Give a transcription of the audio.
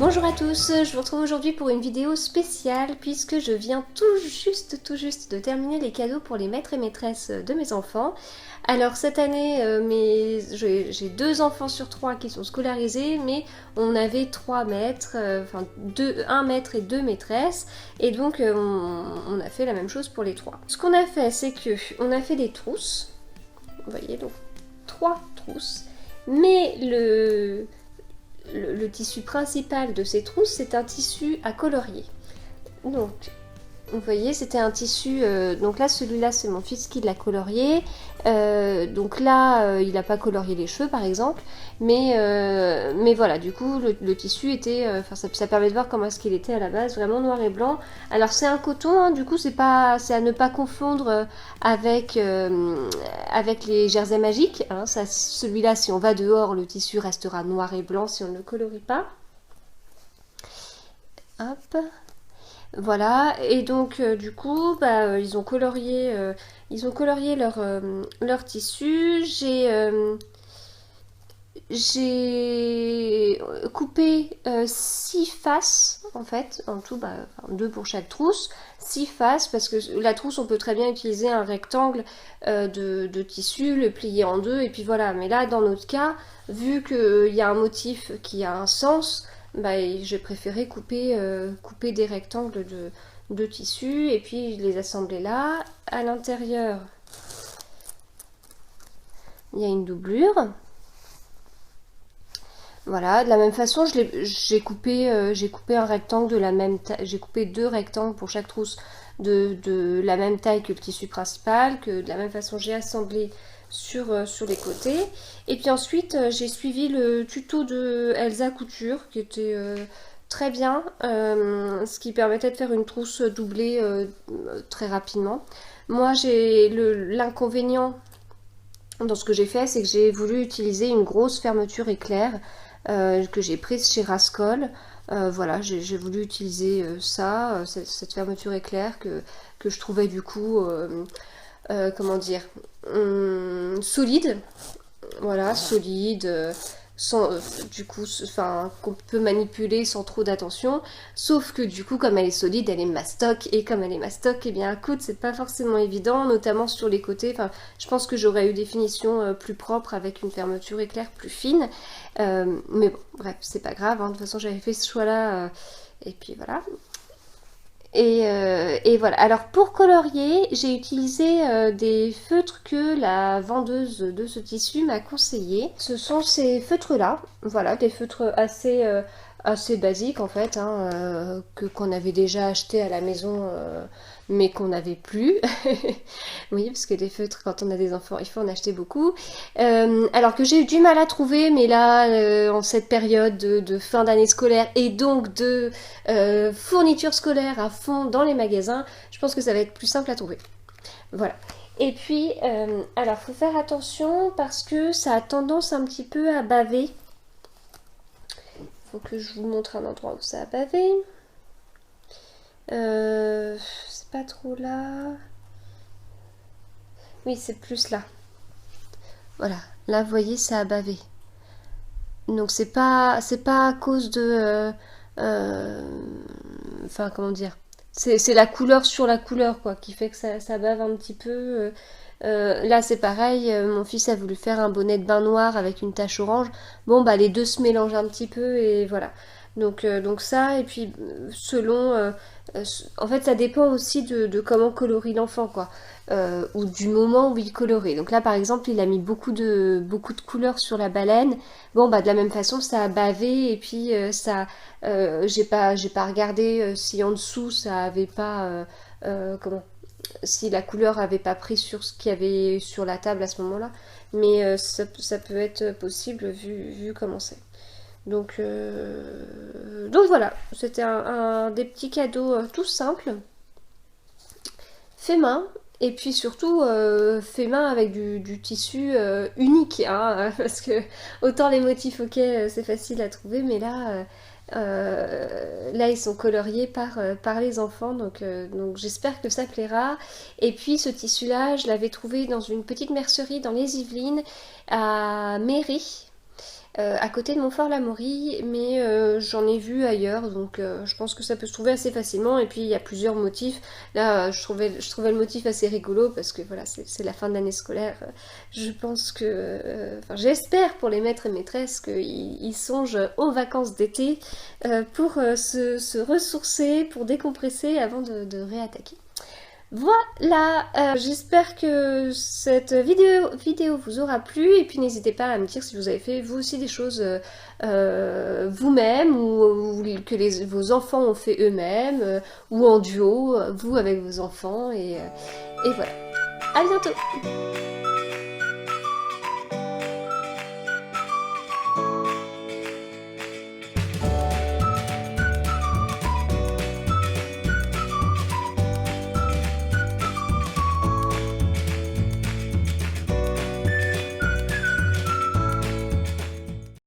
Bonjour à tous, je vous retrouve aujourd'hui pour une vidéo spéciale puisque je viens tout juste de terminer les cadeaux pour les maîtres et maîtresses de mes enfants. Alors cette année, j'ai 2 enfants sur 3 qui sont scolarisés, mais on avait 3 maîtres, un maître et 2 maîtresses, et donc on a fait la même chose pour les 3. Ce qu'on a fait, c'est que on a fait des trousses, vous voyez, donc 3 trousses, mais le tissu principal de ces trousses, c'est un tissu à colorier. Donc, vous voyez, c'était un tissu... donc là, celui-là, c'est mon fils qui l'a colorié. Donc là, il n'a pas colorié les cheveux, par exemple. Mais voilà, du coup, le tissu était... ça permet de voir comment est-ce qu'il était à la base, vraiment noir et blanc. Alors, c'est un coton, hein, du coup, c'est à ne pas confondre avec les jerseys magiques. Hein, celui-là, si on va dehors, le tissu restera noir et blanc si on ne le colorie pas. Hop. Voilà, et donc du coup, ils ont colorié leur tissu. J'ai coupé 6 faces, en fait, en tout, 2 pour chaque trousse, 6 faces, parce que la trousse, on peut très bien utiliser un rectangle de tissu, le plier en deux, et puis voilà. Mais là, dans notre cas, vu qu'il y a un motif qui a un sens, j'ai préféré couper des rectangles de tissu, et puis les assembler là. À l'intérieur, il y a une doublure. Voilà, de la même façon, j'ai coupé un rectangle de la même taille, j'ai coupé 2 rectangles pour chaque trousse de la même taille que le tissu principal, que de la même façon j'ai assemblé sur les côtés. Et puis ensuite, j'ai suivi le tuto de Elsa Couture, qui était très bien, ce qui permettait de faire une trousse doublée très rapidement. Moi, j'ai l'inconvénient dans ce que j'ai fait, c'est que j'ai voulu utiliser une grosse fermeture éclair que j'ai prise chez Rascol. Voilà, j'ai voulu utiliser cette fermeture éclair que je trouvais du coup, comment dire, solide. Voilà, solide, sans, du coup, qu'on peut manipuler sans trop d'attention. Sauf que du coup, comme elle est solide, elle est mastoc. Et comme elle est mastoc, eh bien, à coudre, c'est pas forcément évident, notamment sur les côtés. Enfin, je pense que j'aurais eu des finitions plus propres avec une fermeture éclair plus fine. Mais bon, bref, c'est pas grave. Hein. De toute façon, j'avais fait ce choix-là. Et puis voilà. Et voilà. Alors pour colorier, j'ai utilisé des feutres que la vendeuse de ce tissu m'a conseillé. Ce sont ces feutres-là, voilà, des feutres assez basiques en fait, hein, qu'on avait déjà acheté à la maison, mais qu'on n'avait plus. Oui, parce que les feutres, quand on a des enfants, il faut en acheter beaucoup. Alors que j'ai eu du mal à trouver, mais là, en cette période de fin d'année scolaire et donc de fourniture scolaire à fond dans les magasins, je pense que ça va être plus simple à trouver. Voilà. Et puis, alors, faut faire attention parce que ça a tendance un petit peu à baver. Faut que je vous montre un endroit où ça a bavé. C'est pas trop là. Oui, c'est plus là. Voilà. Là, vous voyez, ça a bavé. Donc c'est pas à cause de enfin comment dire, c'est la couleur sur la couleur quoi qui fait que ça bave un petit peu. Là c'est pareil, mon fils a voulu faire un bonnet de bain noir avec une tache orange. Bon bah les deux se mélangent un petit peu et voilà. Donc ça, et puis selon... en fait, ça dépend aussi de comment colorie l'enfant, quoi. Ou du moment où il colorie. Donc là, par exemple, il a mis beaucoup de couleurs sur la baleine. Bon, bah de la même façon, ça a bavé, et puis j'ai pas regardé si en dessous, ça avait pas... comment si la couleur avait pas pris sur ce qu'il y avait sur la table à ce moment-là. Mais ça peut être possible vu comment c'est. Donc voilà, c'était un des petits cadeaux tout simples, fait main, et puis surtout fait main avec du tissu unique, hein, parce que autant les motifs, ok, c'est facile à trouver, mais là ils sont coloriés par les enfants, donc j'espère que ça plaira. Et puis ce tissu-là, je l'avais trouvé dans une petite mercerie dans les Yvelines, à Méry. à côté de Montfort-l'Amaury, mais j'en ai vu ailleurs, donc je pense que ça peut se trouver assez facilement. Et puis il y a plusieurs motifs. Là, je trouvais le motif assez rigolo parce que voilà, c'est la fin de l'année scolaire. Je pense que, enfin, j'espère pour les maîtres et maîtresses qu'ils songent aux vacances d'été pour se ressourcer, pour décompresser avant de réattaquer. Voilà, j'espère que cette vidéo vous aura plu et puis n'hésitez pas à me dire si vous avez fait vous aussi des choses vous-même ou que vos enfants ont fait eux-mêmes ou en duo, vous avec vos enfants et voilà. À bientôt!